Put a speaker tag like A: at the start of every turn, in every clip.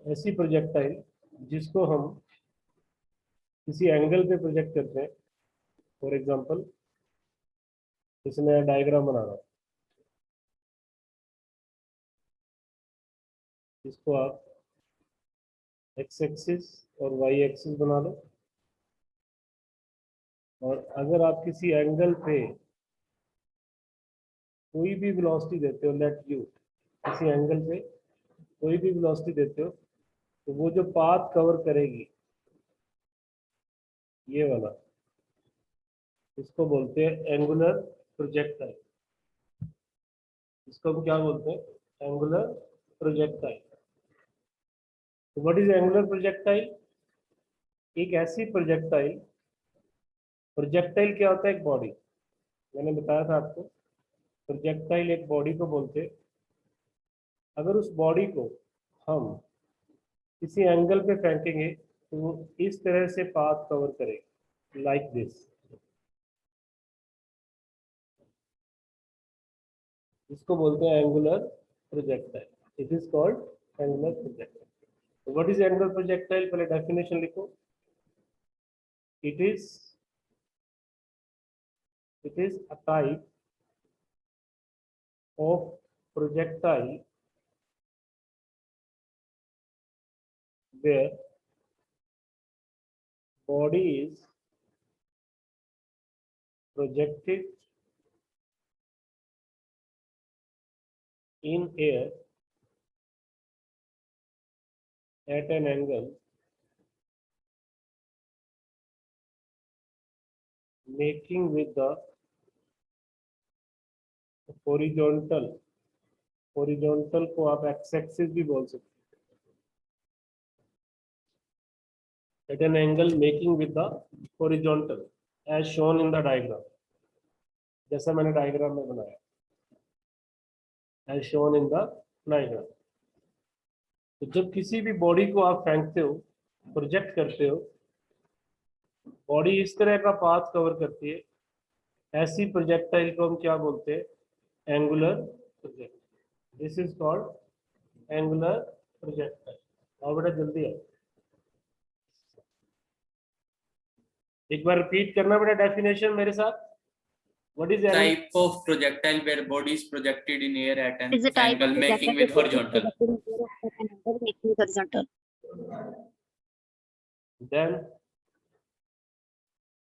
A: ऐसी प्रोजेक्टाइल जिसको हम किसी एंगल पे प्रोजेक्ट करते हैं। फॉर एग्जांपल, जैसे मैं डायग्राम बना रहा हूँ, इसको आप एक्स एक्सिस और वाई एक्सिस बना लो, और अगर आप किसी एंगल पे कोई भी वेलोसिटी देते हो, लेट यू, किसी एंगल पे कोई भी वेलोसिटी देते हो, तो वो जो पाथ कवर करेगी, ये वाला, इसको बोलते हैं एंगुलर प्रोजेक्टाइल। इसको हम क्या बोलते हैं? Angular projectile. तो व्हाट इज एंगुलर प्रोजेक्टाइल? एक ऐसी प्रोजेक्टाइल, प्रोजेक्टाइल क्या होता है? एक बॉडी, मैंने बताया था आपको, प्रोजेक्टाइल एक बॉडी को बोलते हैं। अगर उस बॉडी को हम किसी एंगल पे फेंकेंगे तो वो इस तरह से पाथ कवर करेगी, लाइक दिस। इसको बोलते हैं angular projectile. It is called angular projectile. तो व्हाट इज एंगुलर प्रोजेक्टाइल? पहले डेफिनेशन लिखो। It is a type of projectile where body is projected in air at an angle making with the horizontal, horizontal को आप x axis भी बोल सकते हैं, at an angle making with the horizontal as shown in the diagram, जैसा मैंने diagram में बनाया, as shown in the diagram। तो जब किसी भी बॉडी को आप फेंकते हो, प्रोजेक्ट करते हो, बॉडी इस तरह का पाथ कवर करती है, ऐसी प्रोजेक्टाइल को हम क्या बोलते हैं? Angular projectile. This is called angular projectile. और बेटा जल्दी है, एक बार रिपीट करना बेटा डेफिनेशन मेरे साथ। What is
B: Type of projectile where body is projected in air at an
C: is a type
B: angle
C: of
B: making
C: projectile
B: with horizontal.
C: making with horizontal.
A: then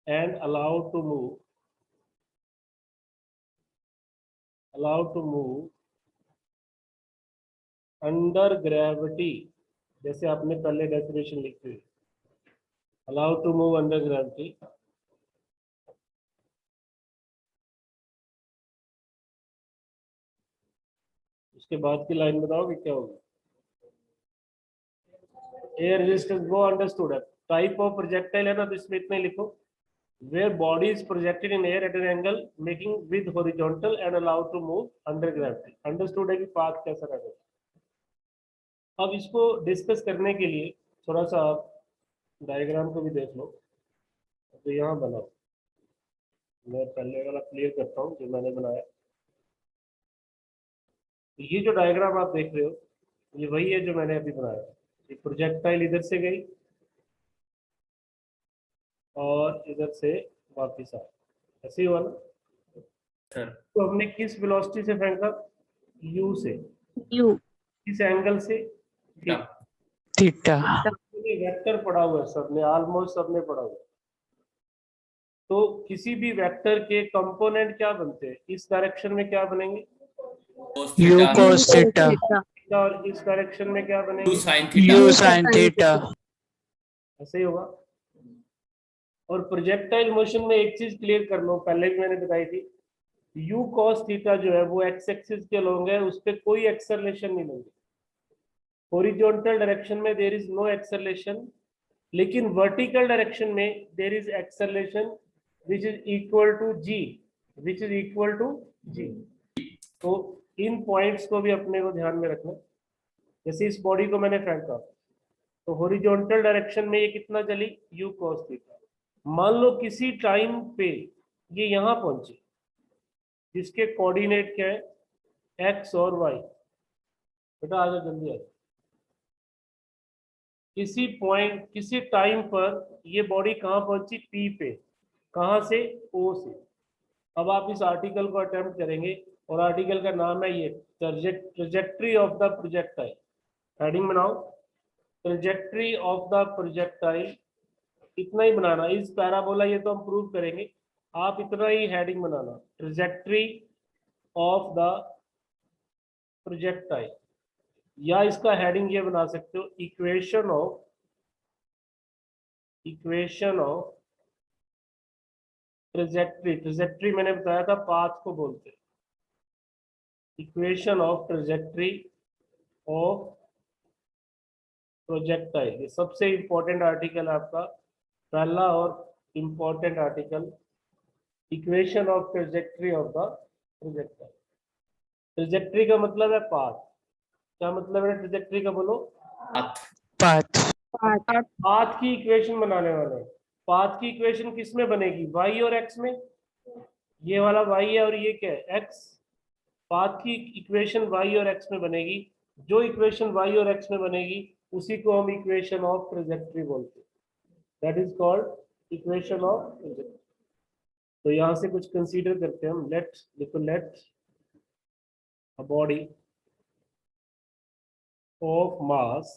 A: and allowed to move under gravity, जैसे आपने पहले definition लिखी हुई, allowed to move under gravity उसके बाद की line बताओगे क्या होगी? एयर रेजिस्टेंस, वो अंडरस्टूड है। टाइप ऑफ प्रोजेक्टाइल है ना, तो इसमें इतने लिखो, where body is projected in air at an angle making with horizontal and allowed to move under gravity. Understood है कि पाथ कैसा रहेगा। अब इसको डिस्कस करने के लिए थोड़ा सा आप डायग्राम को भी देख लो। तो यहाँ बनाओ, मैं पहले वाला क्लियर करता हूँ जो मैंने बनाया। तो ये जो डायग्राम आप देख रहे हो, ये वही है जो मैंने अभी बनाया। ये प्रोजेक्टाइल इधर से गई और इधर से वापस आ, ऐसे ही हुआ ना? तो हमने किस वेलोसिटी से फेंका? u से।
C: U.
A: किस एंगल से?
D: थीटा।
A: वेक्टर पड़ा हुआ है सबने, ऑलमोस्ट सबने पड़ा हुआ है। तो किसी भी वेक्टर के कंपोनेंट क्या बनते हैं? इस डायरेक्शन में क्या बनेंगे?
D: u cos theta.
A: और इस डायरेक्शन में क्या बनेंगे?
D: u sin theta.
A: ऐसे ही होगा। और प्रोजेक्टाइल मोशन में एक चीज क्लियर कर लो, पहले भी मैंने बताई थी, u cos थीटा जो है वो एक्स एक्सिस के अलोंग है, उस पर कोई एक्सेलरेशन नहीं लेंगे। हॉरिजॉन्टल डायरेक्शन में देयर इज नो एक्सेलरेशन, लेकिन वर्टिकल डायरेक्शन में there is acceleration which is equal to G, which is equal to G. तो इन पॉइंट्स को भी अपने को ध्यान में रखना। जैसे इस बॉडी को मैंने फेंका, तो हॉरिजॉन्टल डायरेक्शन में ये कितना चली? u cos theta. मान लो किसी टाइम पे ये यहां पहुंचे, जिसके कोऑर्डिनेट क्या है? x और y, बेटा आ जाओ जल्दी आ जाओ। किसी पॉइंट किसी टाइम पर ये बॉडी कहाँ पहुंची, पी पे, कहाँ से, ओ से। अब आप इस आर्टिकल को अटेम्प्ट करेंगे और आर्टिकल का नाम है ये trajectory of the projectile. Heading बनाओ, ट्रेजेक्ट्री ऑफ द प्रोजेक्टाइल। इतना ही बनाना, इस पैराबोला ये तो हम प्रूव करेंगे, आप इतना ही हेडिंग बनाना, ट्रेजेक्ट्री ऑफ द प्रोजेक्टाइल। या इसका हेडिंग ये बना सकते हो, इक्वेशन ऑफ ट्रेजेक्ट्री। ट्रेजेक्ट्री मैंने बताया था पाथ को बोलते हैं। Equation of trajectory of projectile, ये सबसे इंपॉर्टेंट आर्टिकल है आपका, पहला और important article, equation of trajectory of the projectile. Trajectory का मतलब है पाथ। क्या मतलब है ट्रेजेक्ट्री का, बोलो।
D: path,
A: पाथ की इक्वेशन बनाने वाले हैं। पाथ की इक्वेशन किस में बनेगी, वाई और एक्स में। ये वाला वाई है और ये क्या है, एक्स। पाथ की इक्वेशन वाई और एक्स में बनेगी। जो इक्वेशन वाई और एक्स में बनेगी उसी को हम इक्वेशन ऑफ ट्रेजेक्ट्री बोलते हैं। That is called equation of trajectory. तो यहां से कुछ कंसीडर करते हैं हम। Let a body of mass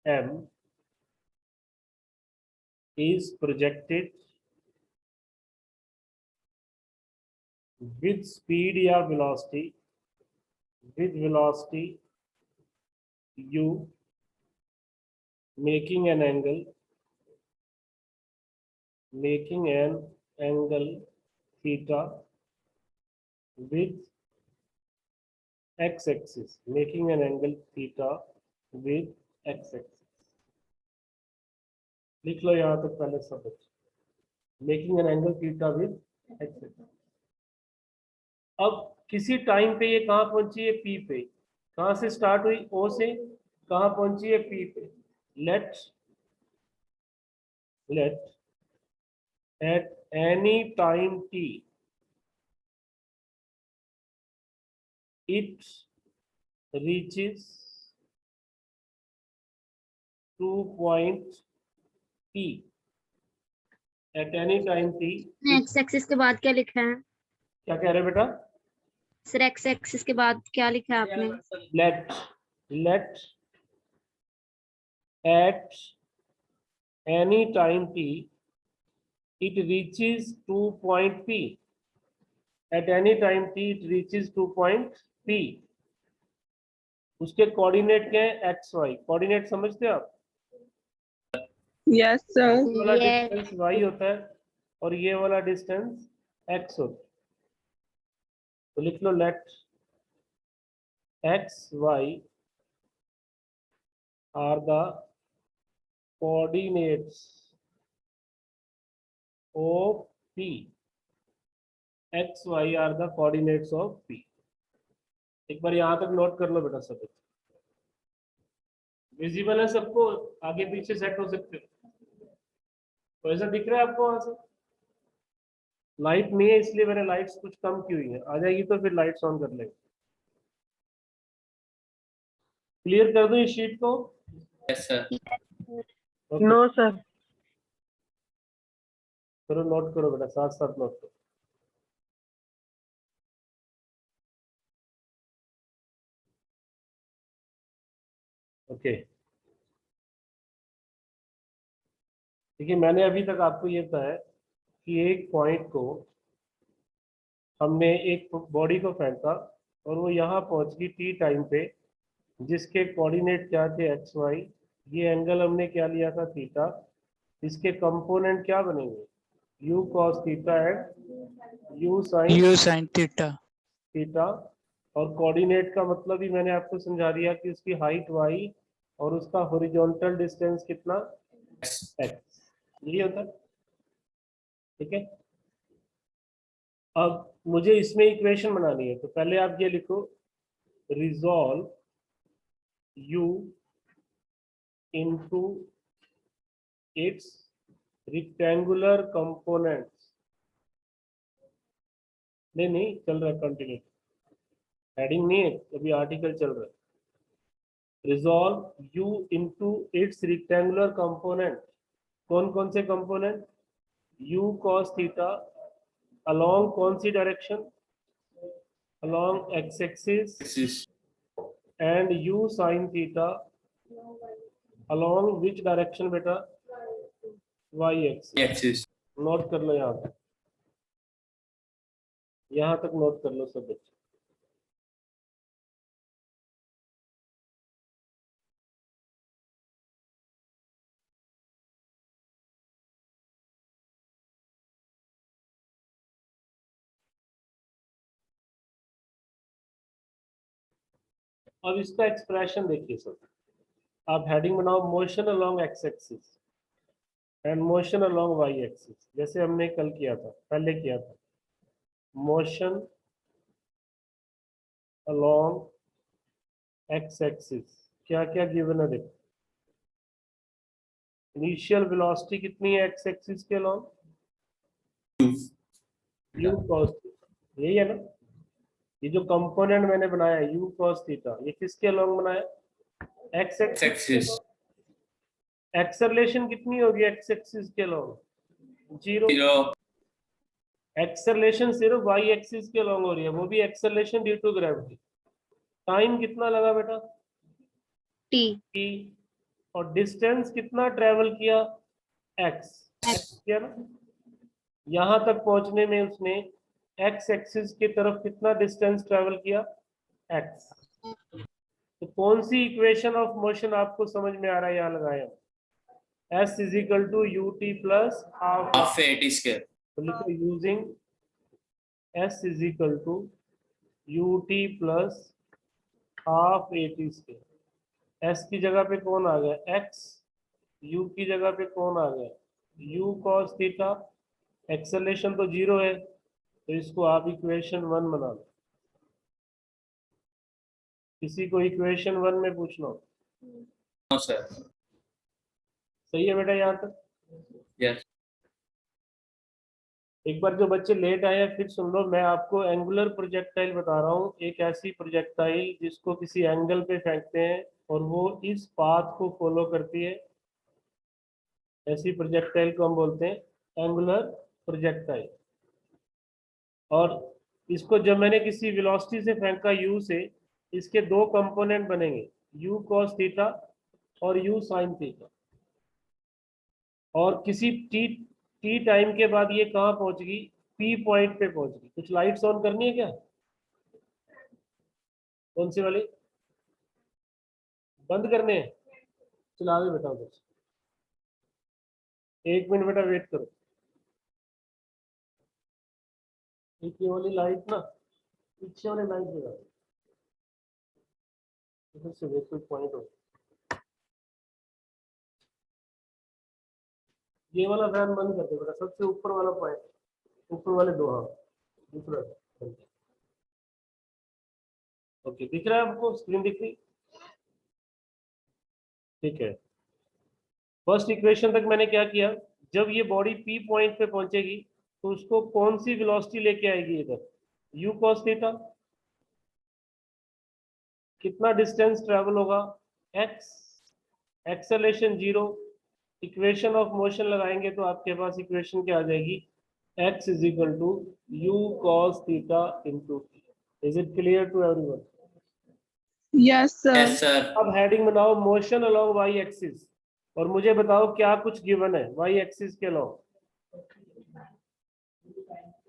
A: m is projected with speed या velocity, with velocity u, making an angle theta with x-axis, making an angle theta with x-axis। लिख लो यहां तक पहले सब, making an angle theta with x-axis। अब किसी time पे ये कहां पहुंची है, पी पे। कहां से स्टार्ट हुई, ओ से, कहां पहुंची है, पी पे। Let at any time t it reaches to point p। at any time t,
C: x axis के बाद क्या लिखा है
A: क्या कह रहे बेटा,
C: सर? एक्स एक्सिस के बाद क्या लिखा है आपने?
A: let at any time t it reaches to point p। at any time t it reaches to point p। उसके कोऑर्डिनेट क्या है, एक्स वाई। कोऑर्डिनेट समझते हो आप,
E: Yes, sir.
A: ये वाला
C: Yes.
A: डिस्टेंस वाई होता है और ये वाला डिस्टेंस एक्स होता है। तो लिख लो let X Y are the coordinates of P. X Y are the coordinates of P. एक बार यहां तक नोट कर लो बेटा सब। विजिबल है सबको, आगे पीछे सेट हो सकते हो। तो ऐसा दिख रहा है आपको वहां से? लाइट नहीं है इसलिए मैंने लाइट्स कुछ कम की हुई है, आ जाएगी तो फिर लाइट्स ऑन कर लेंगे। क्लियर कर दूं इस शीट को?
B: Yes, sir.
A: Okay,
E: No, sir.
A: चलो नोट करो बेटा, साथ साथ नोट करो। ओके, देखिए मैंने अभी तक आपको ये बताया कि एक पॉइंट को हमने एक बॉडी को फेंका और वो यहाँ पहुंच गई टी टाइम पे, जिसके कोऑर्डिनेट क्या थे, एक्स वाई। ये एंगल हमने क्या लिया था, थीटा। इसके कंपोनेंट क्या बनेंगे, you cos theta and you
D: u sin theta,
A: theta. और कोऑर्डिनेट का मतलब भी मैंने आपको समझा दिया कि उसकी हाइट वाई और उसका हॉरिजॉन्टल डिस्टेंस कितना, एक्स। यही होता है, ठीक है। अब मुझे इसमें इक्वेशन बनानी है, तो पहले आप ये लिखो, resolve u into its rectangular components। नहीं चल रहा, कंटिन्यू। हेडिंग नहीं है, अभी आर्टिकल चल रहा है। Resolve u into its rectangular component. कौन कौन से component? u cos theta along कौन सी डायरेक्शन? Along x axis,
B: Axis.
A: And u sin theta along which direction बेटा? y axis.
B: Axis.
A: नोट कर लो यहाँ तक, यहाँ तक नोट कर लो सब बच्चे। अब इसका एक्सप्रेशन देखिए सब। आप हेडिंग बनाओ motion along X axis and motion along Y axis, जैसे हमने कल किया था, पहले किया था। मोशन अलोंग एक्स एक्सिस क्या क्या गिवन है देखो। इनिशियल वेलोसिटी कितनी है एक्स एक्सिस के अलोंग? u cos थीटा, यही है ना? ये जो कंपोनेंट मैंने बनाया है u cos थीटा, ये किसके अलोंग बनाया? X axis.
B: Axis.
A: एक्सेलरेशन कितनी होगी एक्स एक्सिस के अलोंग? 0।
B: 0.
A: एक्सेलरेशन सिर्फ वाई एक्सिस के अलोंग हो रही है, वो भी acceleration due to gravity. Time कितना लगा बेटा?
C: t
A: t। और डिस्टेंस कितना ट्रेवल किया? x किया ना? यहां तक पहुंचने में उसने x एक्सिस की तरफ कितना डिस्टेंस ट्रेवल किया? x। तो कौन सी इक्वेशन ऑफ मोशन आपको समझ में आ रहा है? यहाँ लगाया s is equal to U T plus half.
B: Half AT square.
A: तो लिखो using s is equal to U T plus half A T square. s की जगह पे कौन आ गया? x। u की जगह पे कौन आ गया? u cos theta. एक्सेलरेशन तो 0 है, तो इसको आप इक्वेशन 1 बना लो। किसी को इक्वेशन 1 में पूछना हो?
B: No, sir.
A: सही है बेटा यहाँ तक?
B: Yes.
A: एक बार जो बच्चे लेट आए हैं फिर सुन लो, मैं आपको एंगुलर प्रोजेक्टाइल बता रहा हूँ। एक ऐसी प्रोजेक्टाइल जिसको किसी एंगल पे फेंकते हैं और वो इस पाथ को फॉलो करती है, ऐसी प्रोजेक्टाइल को हम बोलते हैं एंगुलर प्रोजेक्टाइल। और इसको जब मैंने किसी वेलोसिटी से फेंका u से, इसके दो कंपोनेंट बनेंगे, u cos थीटा और u sin थीटा। और किसी t टाइम के बाद ये कहाँ पहुंच गई? p पॉइंट पे पहुंच गई। कुछ लाइट्स ऑन करनी है क्या? कौन सी वाली? बंद करने हैं? चला दे बेटा उधर से। 1 मिनट बेटा वेट करो। ये वाली लाइट ना, पीछे वाली लाइट जगा दो। इधर से देखो पॉइंट हो। ये वाला फैन बंद कर दो बेटा, सबसे ऊपर वाला पॉइंट, ऊपर वाले दो। हाँ, दूसरा। ओके, दिख रहा है आपको? स्क्रीन दिख रही? ठीक है। फर्स्ट इक्वेशन तक मैंने क्या किया? जब ये बॉडी पी पॉइंट पे पहुंचेगी तो उसको कौन सी वेलोसिटी लेके आएगी इधर? u cos theta. कितना डिस्टेंस ट्रेवल होगा? x। Acceleration 0। Equation of motion लगाएंगे तो आपके पास इक्वेशन क्या आ जाएगी? x is equal to U cos theta into T. Is it clear to everyone?
E: Yes, sir.
B: Yes, sir.
A: अब हेडिंग बनाओ मोशन अलोंग वाई एक्सिस, और मुझे बताओ क्या कुछ गिवन है वाई एक्सिस के अलोंग?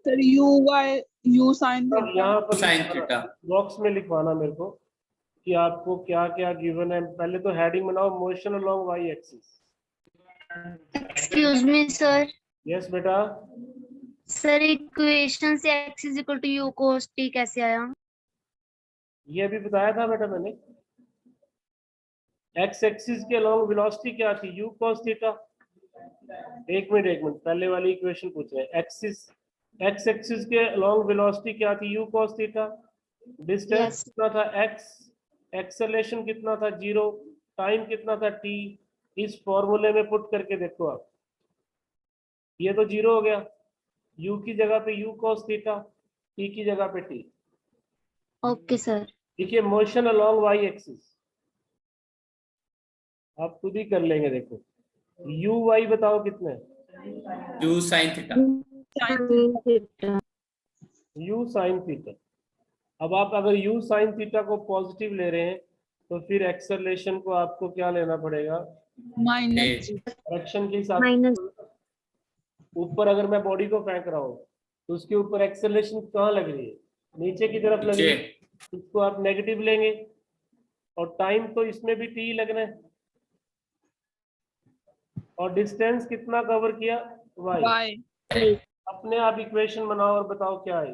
E: Sir, u sin
A: अब
E: theta.
A: यहाँ पर
B: Sin theta.
A: बॉक्स में लिखवाना मेरे को कि आपको क्या क्या गिवन है। पहले तो हेडिंग बनाओ motion along Y axis.
C: Excuse me sir.
A: Yes बेटा।
C: सर इक्वेशन से x is equal to U cos t कैसे आया?
A: ये अभी बताया था बेटा मैंने। एक्स एक्सिस के अलोंग वेलोसिटी क्या थी? You cos theta. एक मिनट, पहले वाली इक्वेशन पूछ रहे हैं। एक्स एक्सिस के अलोंग वेलोसिटी क्या थी? You cos theta. Distance
C: Yes.
A: कितना था? x। एक्सेलरेशन कितना था? 0। टाइम कितना था? t। इस फॉर्मूले में पुट करके देखो आप, ये तो 0 हो गया। u की जगह पे u cos थीटा, t की जगह पे t।
C: Okay sir.
A: देखिए मोशन अलोंग वाई एक्सिस आप खुद ही कर लेंगे। देखो यू वाई बताओ कितने हैं?
B: U sin theta.
A: You sine theta. अब आप अगर यू साइन थीटा को पॉजिटिव ले रहे हैं तो फिर एक्सेलरेशन को आपको क्या लेना पड़ेगा?
E: minus
B: A.
A: डायरेक्शन के हिसाब
C: माइनस
A: से। ऊपर अगर मैं बॉडी को फेंक रहा हूँ तो उसके ऊपर एक्सेलरेशन कहाँ लग रही है? नीचे की तरफ लग रही है।
B: नीचे।
A: इसको आप नेगेटिव लेंगे और टाइम तो इसमें भी टी लगना है और डिस्टेंस कितना कवर किया? वाई।
E: y.
A: अपने आप इक्वेशन बनाओ और बताओ क्या है।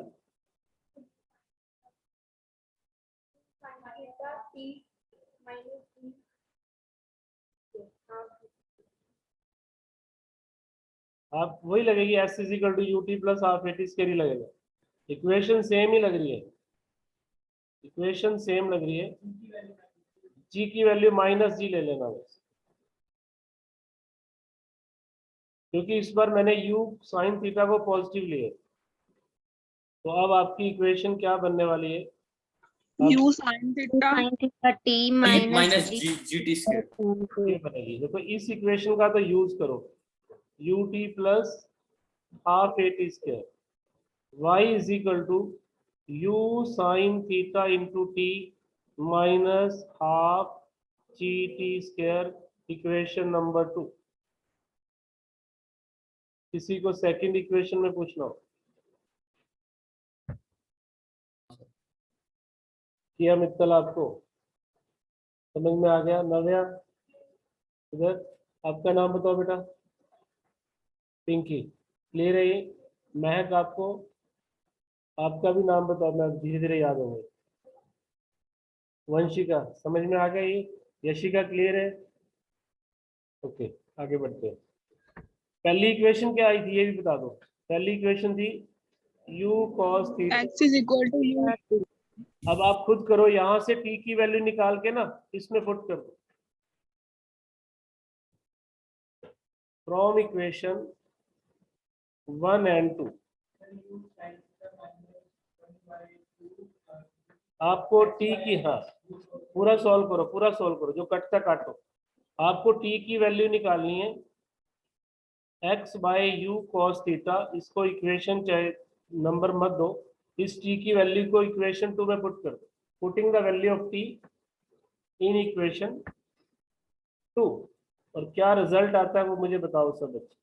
A: आप वही लगेगी S is equal to U T plus half A T square ही लगेगा। इक्वेशन सेम ही लग रही है। इक्वेशन सेम लग रही है। जी की वैल्यू माइनस जी ले लेना बस, क्योंकि इस बार मैंने u साइन थीटा को पॉजिटिव लिए। तो अब आपकी इक्वेशन क्या बनने वाली है?
E: U sin theta
C: sin theta t
B: minus
C: minus
B: GT square.
A: ये बनेगी। देखो इस इक्वेशन का तो यूज करो, U T plus half A T square Y is equal to U sine theta into T minus half G T square. Equation number 2। किसी को second equation में पूछना हो? किया मित्तल आपको समझ में आ गया? नव्या इधर आपका नाम बताओ बेटा। पिंकी क्लियर है ये? महक आपको आपका भी नाम बताओ, मैं धीरे धीरे याद होंगे। वंशिका समझ में आ गया ये? यशिका क्लियर है? ओके आगे बढ़ते हैं। पहली इक्वेशन क्या आई थी ये भी बता दो। पहली इक्वेशन थी u cos theta.
E: x is equal to u.
A: अब आप खुद करो, यहां से t की वैल्यू निकाल के ना इसमें पुट कर दो। फ्रॉम इक्वेशन 1 and 2 आपको t की, हाँ पूरा सॉल्व करो, पूरा सॉल्व करो, जो कटता काटो। आपको t की वैल्यू निकालनी है x by U cos theta. इसको इक्वेशन चाहे नंबर मत दो, इस t की वैल्यू को इक्वेशन 2 में पुट कर दो। Putting the value of t in equation 2 और क्या रिजल्ट आता है वो मुझे बताओ सब बच्चे।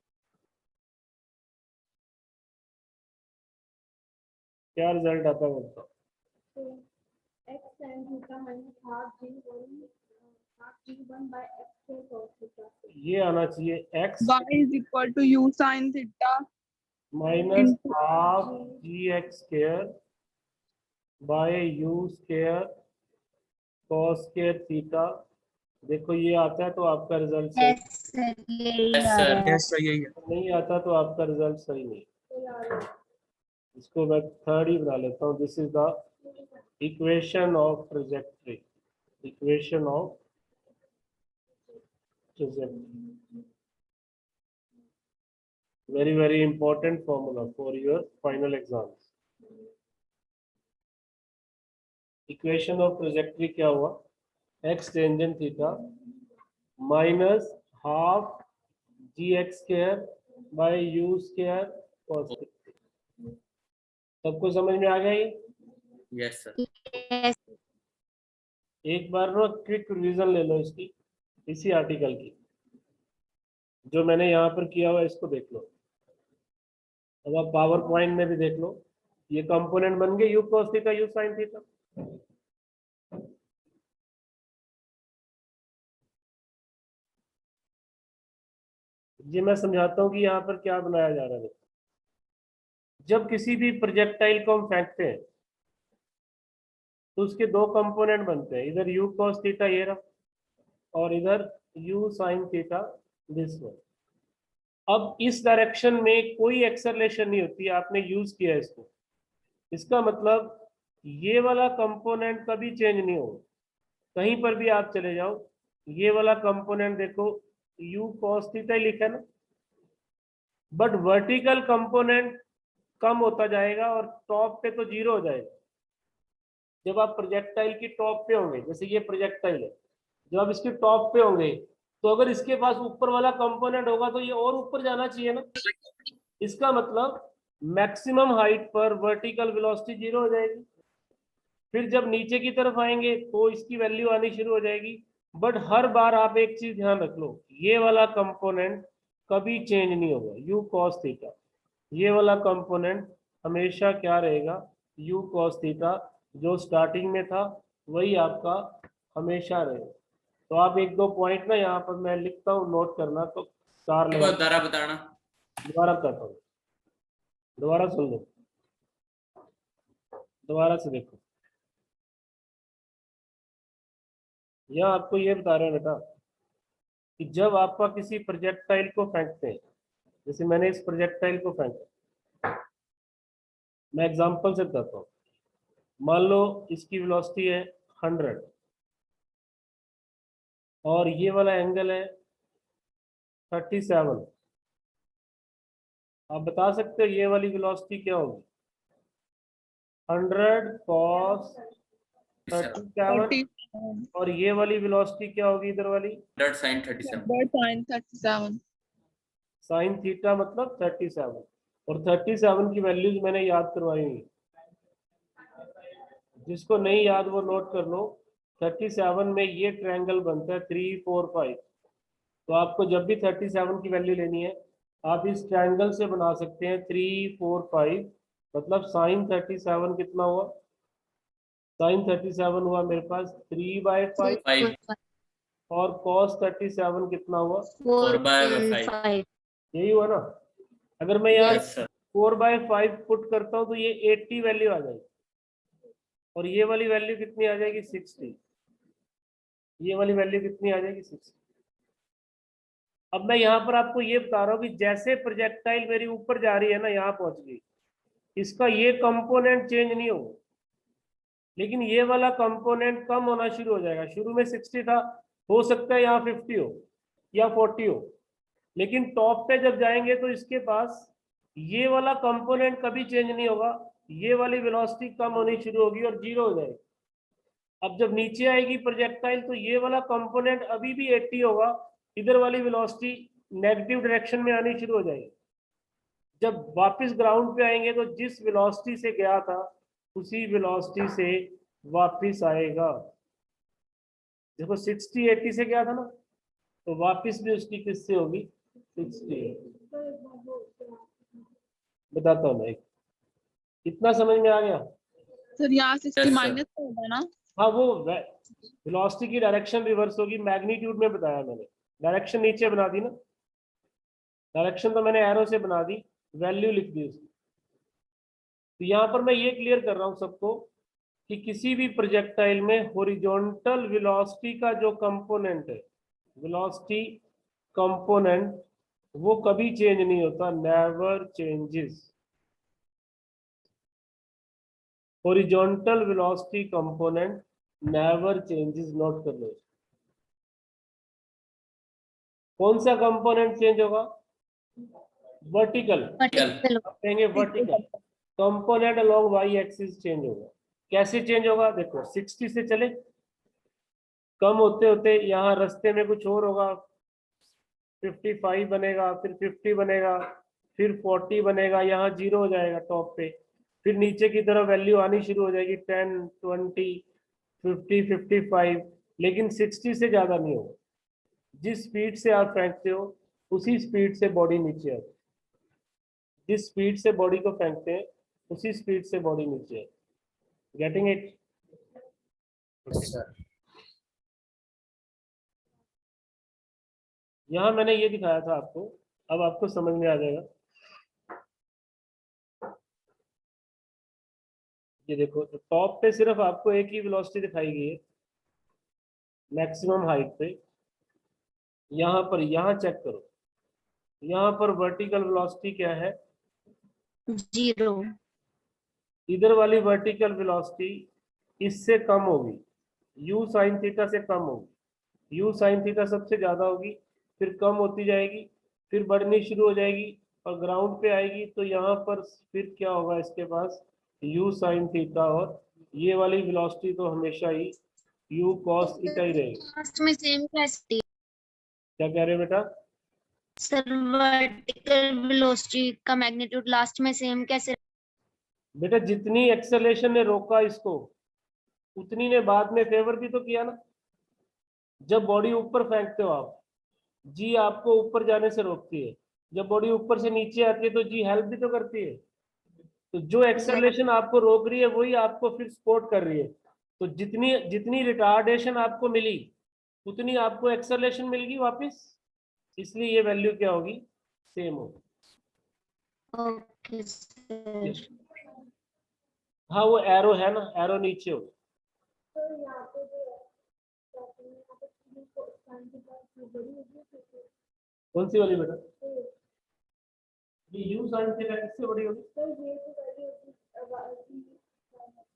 A: क्या रिजल्ट आता है वो बताओ।
F: x sin theta minus half g1 by x square cos theta.
A: ये आना चाहिए x
E: Y is equal to u sin theta
A: minus half ji x square by U square cos square theta. देखो ये आता है तो आपका रिजल्ट सही,
C: यस सर यही
B: Yes,
C: आ
B: sir.
C: रहा है।
D: Yes, sir, यही है।
A: नहीं आता तो आपका रिजल्ट सही नहीं। इसको मैं थर्ड ही बना लेता हूँ। This is the equation of trajectory. Equation of trajectory, very important formula for your final exams. Equation of trajectory क्या हुआ? x tangent theta minus half ji x square by U square cos theta. सबको समझ में आ गया ये?
B: Yes, sir.
C: Yes
A: एक बार ना quick revision ले लो इसकी, इसी आर्टिकल की। जो मैंने यहाँ पर किया हुआ इसको देख लो। अब आप पावर पॉइंट में भी देख लो। ये कंपोनेंट बन गए you cos theta you sine theta. ये मैं समझाता हूँ कि यहाँ पर क्या बनाया जा रहा है। जब किसी भी प्रोजेक्टाइल को हम फेंकते हैं तो उसके दो कंपोनेंट बनते हैं, इधर यू कॉस थीटा ये रहा और इधर you sine theta this one. अब इस डायरेक्शन में कोई एक्सेलरेशन नहीं होती, आपने यूज किया इसको। इसका मतलब ये वाला कंपोनेंट कभी चेंज नहीं होगा। कहीं पर भी आप चले जाओ, ये वाला कंपोनेंट देखो यू कॉस थीटा ही लिखा है ना, बट वर्टिकल कंपोनेंट कम होता जाएगा और टॉप पे तो जीरो हो जाएगा। जब आप प्रोजेक्टाइल की टॉप पे होंगे, जैसे ये प्रोजेक्टाइल है, जब आप इसके टॉप पे होंगे तो अगर इसके पास ऊपर वाला कंपोनेंट होगा तो ये और ऊपर जाना चाहिए ना। इसका मतलब मैक्सिमम हाइट पर वर्टिकल वेलोसिटी 0 हो जाएगी। फिर जब नीचे की तरफ आएंगे तो इसकी वैल्यू आनी शुरू हो जाएगी। बट हर बार आप एक चीज ध्यान रख लो, ये वाला कंपोनेंट कभी चेंज नहीं होगा, यू कॉस थीटा। ये वाला कंपोनेंट हमेशा क्या रहेगा, यू कॉस थीटा। जो स्टार्टिंग में था वही आपका हमेशा रहेगा। तो आप एक दो पॉइंट ना यहाँ पर मैं लिखता हूँ, नोट करना। तो चार
B: देखो दोबारा बताना।
A: दोबारा करता हूँ, दोबारा सुन लो, दोबारा से देखो। यहाँ आपको ये बता रहे हैं बेटा कि जब आपका किसी प्रोजेक्टाइल को फेंकते हैं, जैसे मैंने इस प्रोजेक्टाइल को फेंका, मैं एग्जांपल से बताता हूँ। मान लो इसकी वेलोसिटी है 100 और ये वाला एंगल है 37। आप बता सकते हो ये वाली वेलोसिटी क्या होगी? 100 cos 37 और ये वाली वेलोसिटी क्या होगी इधर वाली?
B: 100 sin 37।
E: sin 37
A: साइन थीटा मतलब 37। और 37 की वैल्यूज मैंने याद करवाई हुई, जिसको नहीं याद वो नोट कर लो। 37 में ये ट्रायंगल बनता है 3 4 5। तो आपको जब भी 37 की वैल्यू लेनी है आप इस ट्रायंगल से बना सकते हैं 3 4 5। मतलब साइन 37 कितना हुआ? साइन 37 हुआ मेरे पास 3/5
B: 5
A: और कॉस 37 कितना हुआ?
B: 4/5।
A: यही हुआ ना। अगर मैं यहाँ
B: यस सर।
A: 4/5 पुट करता हूँ तो ये 80 वैल्यू आ जाएगी और ये वाली वैल्यू कितनी आ जाएगी? 60। ये वाली वैल्यू कितनी आ जाएगी? 60। अब मैं यहाँ पर आपको ये बता रहा हूँ कि जैसे प्रोजेक्टाइल मेरी ऊपर जा रही है ना, यहाँ पहुंच गई, इसका ये कंपोनेंट चेंज नहीं होगा, लेकिन ये वाला कंपोनेंट कम होना शुरू हो जाएगा। शुरू में 60 था, हो सकता है यहाँ 50 हो या 40 हो, लेकिन टॉप पे जब जाएंगे तो इसके पास ये वाला कंपोनेंट कभी चेंज नहीं होगा। ये वाली वेलोसिटी कम होनी शुरू होगी और 0 हो जाएगी। अब जब नीचे आएगी प्रोजेक्टाइल तो ये वाला कंपोनेंट अभी भी 80 होगा, इधर वाली वेलोसिटी नेगेटिव डायरेक्शन में आनी शुरू हो जाएगी। जब वापस ग्राउंड पे आएंगे तो जिस वेलोसिटी से गया था उसी वेलोसिटी से वापस आएगा। देखो 60 80 से गया था ना, तो वापस भी उसकी किससे होगी? 60। बताता हूँ मैं, इतना समझ में आ गया?
E: सर यहाँ 60
B: Yes, sir.
E: माइनस होगा ना?
A: हाँ, वो वेलोसिटी की डायरेक्शन रिवर्स होगी। मैग्नीट्यूड में बताया मैंने, डायरेक्शन नीचे बना दी ना, डायरेक्शन तो मैंने एरो से बना दी, वैल्यू लिख दी उसकी। तो यहाँ पर मैं ये क्लियर कर रहा हूँ सबको कि किसी भी प्रोजेक्टाइल में हॉरिजॉन्टल वेलोसिटी का जो कंपोनेंट है, वेलोसिटी कंपोनेंट, वो कभी चेंज नहीं होता, never changes. Horizontal velocity component never changes, note कर लो। कौन सा कंपोनेंट चेंज होगा? वर्टिकल। कहेंगे vertical component along Y axis change होगा। कैसे चेंज होगा? देखो 60 से चले, कम होते होते यहाँ रास्ते में कुछ और होगा, 55 बनेगा, फिर 50 बनेगा, फिर 40 बनेगा, यहाँ 0 हो जाएगा टॉप पे। फिर नीचे की तरफ वैल्यू आनी शुरू हो जाएगी 10 20 50 55, लेकिन 60 से ज्यादा नहीं होगा। जिस स्पीड से आप फेंकते हो उसी स्पीड से बॉडी नीचे आती है। जिस स्पीड से बॉडी को फेंकते हैं उसी स्पीड से बॉडी नीचे आती है। Getting it? यहाँ मैंने ये दिखाया था आपको, अब आपको समझ में आ जाएगा। ये देखो, तो टॉप पे सिर्फ आपको एक ही वेलोसिटी दिखाई गई है मैक्सिमम हाइट पे। यहाँ पर, यहाँ चेक करो, यहाँ पर वर्टिकल वेलोसिटी क्या है?
C: 0।
A: इधर वाली वर्टिकल वेलोसिटी इससे कम होगी, यू साइन थीटा से कम होगी। यू साइन थीटा सबसे ज्यादा होगी, फिर कम होती जाएगी, फिर बढ़नी शुरू हो जाएगी और ग्राउंड पे आएगी तो यहाँ पर फिर क्या होगा? इसके पास यू साइन थीटा और ये वाली वेलोसिटी तो हमेशा ही u cos थीटा ही रहेगी।
C: लास्ट में सेम कैसे?
A: क्या कह रहे हो बेटा?
C: सर वर्टिकल वेलोसिटी का मैग्नीट्यूड लास्ट में सेम कैसे?
A: बेटा जितनी एक्सेलरेशन ने रोका इसको, उतनी ने बाद में फेवर भी तो किया ना। जब बॉडी ऊपर फेंकते हो आप, जी आपको ऊपर जाने से रोकती है। जब बॉडी ऊपर से नीचे आती है तो जी हेल्प भी तो करती है। तो जो एक्सेलरेशन आपको रोक रही है वही आपको फिर सपोर्ट कर रही है। तो जितनी जितनी रिटार्डेशन आपको मिली, उतनी आपको एक्सेलरेशन मिलेगी वापस। इसलिए ये वैल्यू क्या होगी? सेम होगी।
C: Okay sir.
A: हाँ वो एरो है ना, एरो नीचे हो।
F: तो यहाँ पे जो यहाँ पे थ्री को साइन थीटा बड़ी होगी तो
A: कौन सी वाली बेटा? ये यू साइन थीटा किससे बड़ी होगी?
F: ये तो वैल्यू होगी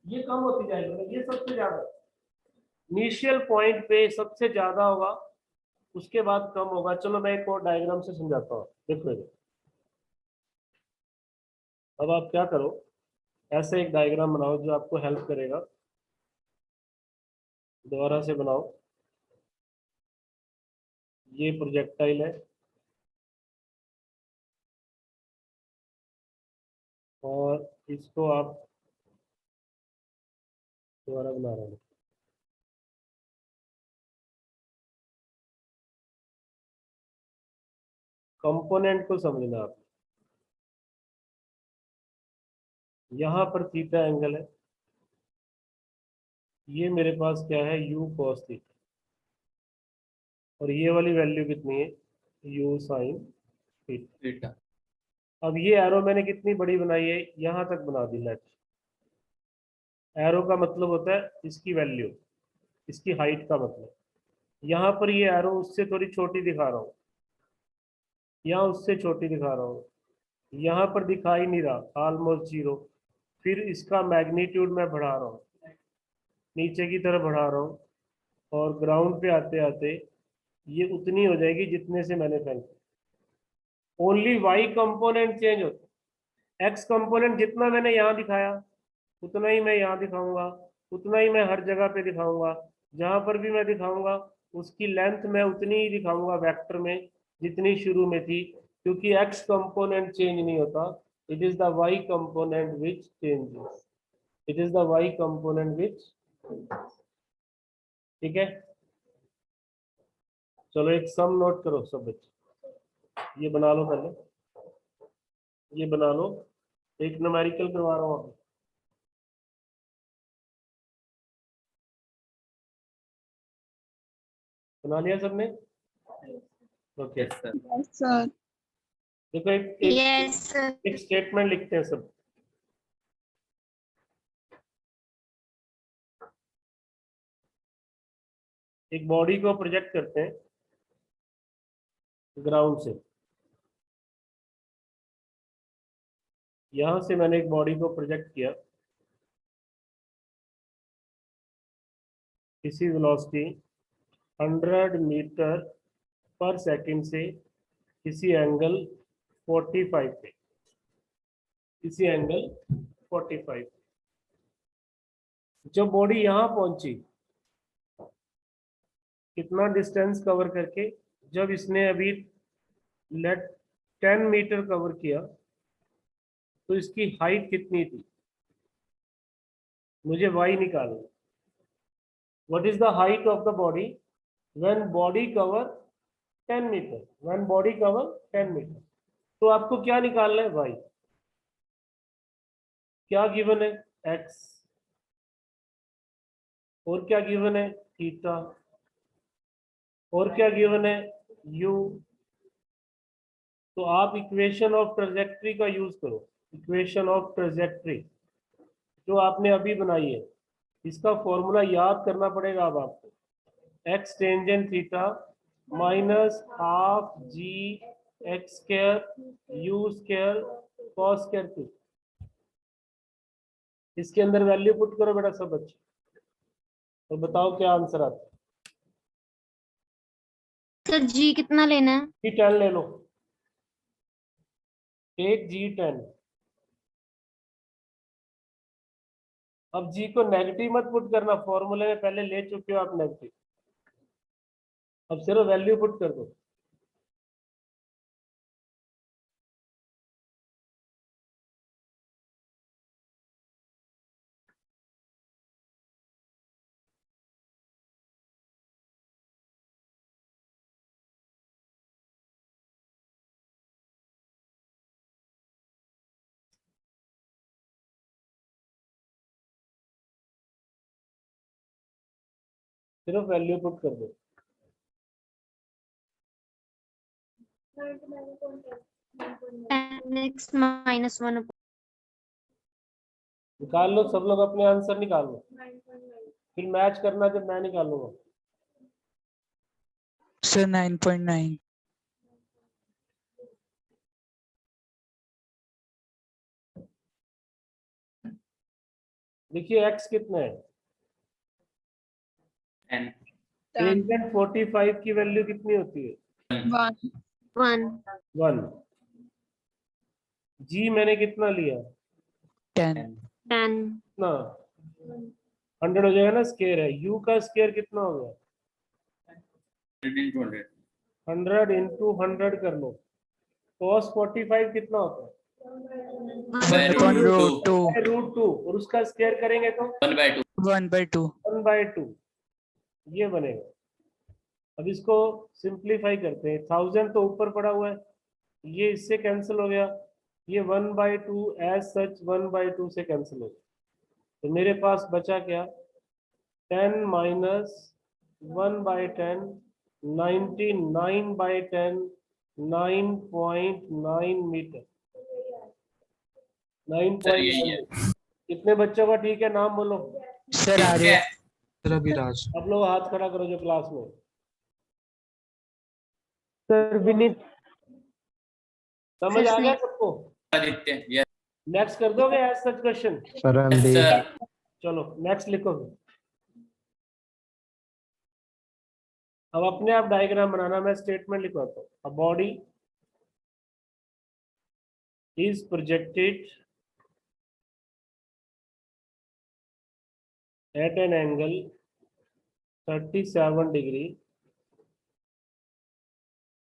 A: ये कम होती जाएगी बेटा, ये सबसे ज्यादा इनिशियल पॉइंट पे सबसे ज्यादा होगा, उसके बाद कम होगा। चलो मैं एक और डायग्राम से समझाता हूँ, देखो इधर। अब आप क्या करो, ऐसे एक डायग्राम बनाओ जो आपको हेल्प करेगा। दोबारा से बनाओ। ये प्रोजेक्टाइल है और इसको आप दोबारा बना रहे हो। कंपोनेंट को समझना आप। यहाँ पर थीटा एंगल है, ये मेरे पास क्या है? u cos theta. और ये वाली वैल्यू कितनी है? u sin theta.
B: थीटा।
A: अब ये एरो मैंने कितनी बड़ी बनाई है? यहाँ तक बना दी। लेट एरो का मतलब होता है इसकी वैल्यू, इसकी हाइट का मतलब। यहाँ पर ये एरो उससे थोड़ी छोटी दिखा रहा हूँ, यहाँ उससे छोटी दिखा रहा हूँ, यहाँ पर दिखाई नहीं रहा, ऑलमोस्ट जीरो। फिर इसका मैग्नीट्यूड मैं बढ़ा रहा हूँ, नीचे की तरफ बढ़ा रहा हूँ, और ग्राउंड पे आते आते ये उतनी हो जाएगी जितने से मैंने फेंकी। ओनली वाई कंपोनेंट चेंज होता है। एक्स कंपोनेंट जितना मैंने यहाँ दिखाया उतना ही मैं यहाँ दिखाऊंगा, उतना ही मैं हर जगह पे दिखाऊंगा। जहां पर भी मैं दिखाऊंगा उसकी लेंथ मैं उतनी ही दिखाऊंगा वेक्टर में जितनी शुरू में थी, क्योंकि एक्स कंपोनेंट चेंज नहीं होता। It is the Y component which changes. It is the Y component which. ठीक है, चलो एक सम नोट करो सब बच्चे। ये बना लो पहले, ये बना लो। एक न्यूमेरिकल करवा रहा हूँ अभी। बना लिया सबने? Okay
B: yes sir.
E: Yes, sir.
A: देखो एक एक
C: यस सर।
A: एक स्टेटमेंट लिखते हैं सब। एक बॉडी को प्रोजेक्ट करते हैं ग्राउंड से। यहां से मैंने एक बॉडी को प्रोजेक्ट किया किसी वेलोसिटी 100 मीटर पर सेकंड से किसी एंगल 45 पे, किसी एंगल 45। जब बॉडी यहां पहुंची, कितना डिस्टेंस कवर करके, जब इसने अभी लेट 10 मीटर कवर किया तो इसकी हाइट कितनी थी? मुझे वाई निकालना। What is the height of the body when body cover 10 meter? When body cover 10 meter, तो आपको क्या निकालना है? वाई। क्या गिवन है? एक्स। और क्या गिवन है? थीटा। और क्या गिवन है? यू। तो आप इक्वेशन ऑफ ट्रेजेक्ट्री का यूज करो। इक्वेशन ऑफ ट्रेजेक्ट्री जो आपने अभी बनाई है, इसका फॉर्मूला याद करना पड़ेगा अब आपको। X tangent theta minus half जी x square u square cos square theta. इसके अंदर वैल्यू पुट करो बेटा सब बच्चे, और बताओ क्या आंसर आता है।
C: सर जी कितना लेना है?
A: जी 10 ले लो, एक जी 10। अब जी को नेगेटिव मत पुट करना, फॉर्मूले में पहले ले चुके हो आप नेगेटिव, अब सिर्फ वैल्यू पुट कर दो। सिर्फ वैल्यू पुट कर दो।
C: 10x minus 1
A: निकाल लो सब लोग, अपने आंसर निकाल लो, फिर मैच करना जब मैं निकालूंगा।
D: सर 9.9.
A: देखिए x कितना है,
B: 10.
E: 10.
A: टेंजेंट 45 की वैल्यू कितनी होती है?
E: 1.
C: 1
A: 1। जी मैंने कितना लिया?
D: 10.
C: 10
A: कितना? 100 हो जाएगा ना, स्केयर है। u का स्केयर कितना हो गया?
B: 100
A: 100 इंटू 100 कर लो। cos 45 कितना होता है?
D: 1 upon root 2.
A: √2, और उसका स्केयर करेंगे तो
B: 1/2.
D: 1/2.
A: 1/2, ये बनेगा। अब इसको सिंप्लीफाई करते हैं। 1000 तो ऊपर पड़ा हुआ है, ये इससे कैंसिल हो गया, ये 1/2 एज सच 1/2 से कैंसिल हो गया, तो मेरे पास बचा क्या? 10 माइनस 1/10, 99/10, 9.9 मीटर।
B: सर यही है।
A: 9.9। कितने बच्चों का ठीक है, नाम बोलो।
D: सर आर्य.
G: रविराज।
A: अब लोग हाथ खड़ा करो जो क्लास में। सर विनीत। समझ
C: सर
A: आ गया
C: स्नेह।
A: सबको?
B: आदित्य, यस
A: नेक्स्ट कर दोगे as such question?
G: Sir
B: sir.
A: चलो नेक्स्ट लिखो। अब अपने आप डायग्राम बनाना, मैं स्टेटमेंट लिखवाता हूँ। A body is projected at an angle 37 degree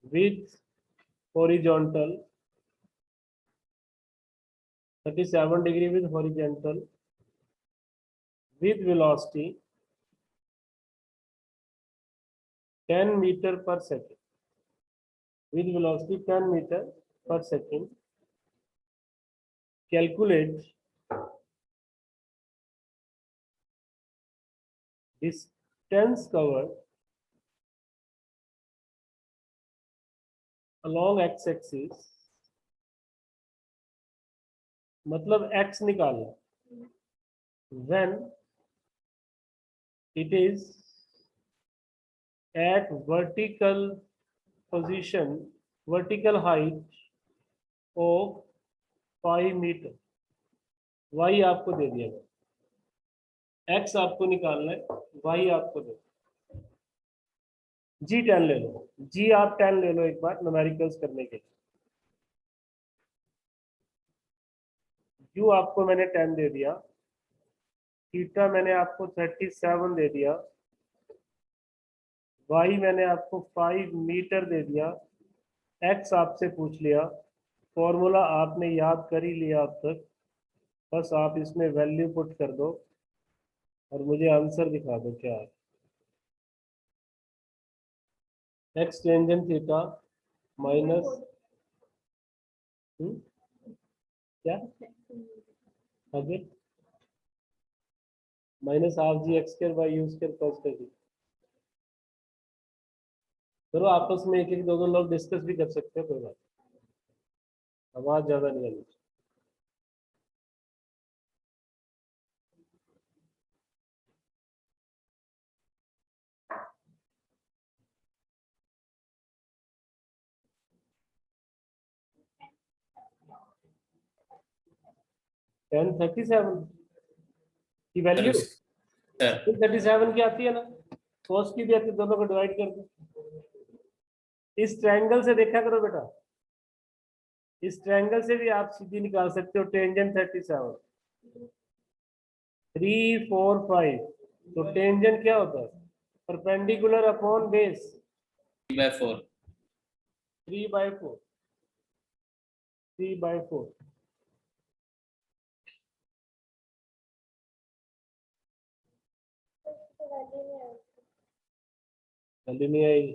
A: with horizontal 37 degree with horizontal with velocity 10 meter per second, with velocity 10 meter per second. Calculate distance covered along x axis, मतलब x निकालना, when it is at vertical position, vertical height of 5 meter. y आपको दे दिया गया, x आपको निकालना है, y आपको दे। जी 10 ले लो, जी आप 10 ले लो एक बार न्यूमेरिकल्स करने के लिए। यू आपको मैंने 10 दे दिया, थीटा मैंने आपको 37 दे दिया, वाई मैंने आपको 5 मीटर दे दिया, एक्स आपसे पूछ लिया, फॉर्मूला आपने याद कर ही लिया अब तक, बस आप इसमें वैल्यू पुट कर दो और मुझे आंसर दिखा दो क्या है। एक्स टेंजेंट थीटा माइनस क्या आगे minus half ji x square by u square cos कर दी। चलो आपस में एक एक दो लोग डिस्कस भी कर सकते हो, कोई बात, आवाज ज्यादा नहीं आनी। टेन 37 की वैल्यू
B: सर
A: 37 की आती है ना, cos की भी आती है, दोनों को डिवाइड कर दो। इस ट्रायंगल से देखा करो बेटा, इस ट्रायंगल से भी आप सीधी निकाल सकते हो टेंजेंट 37। 3 4 5, तो टेंजेंट क्या होता है? Perpendicular upon base
B: 3/4.
A: 3/4, 3/4। जल्दी नहीं आएगी।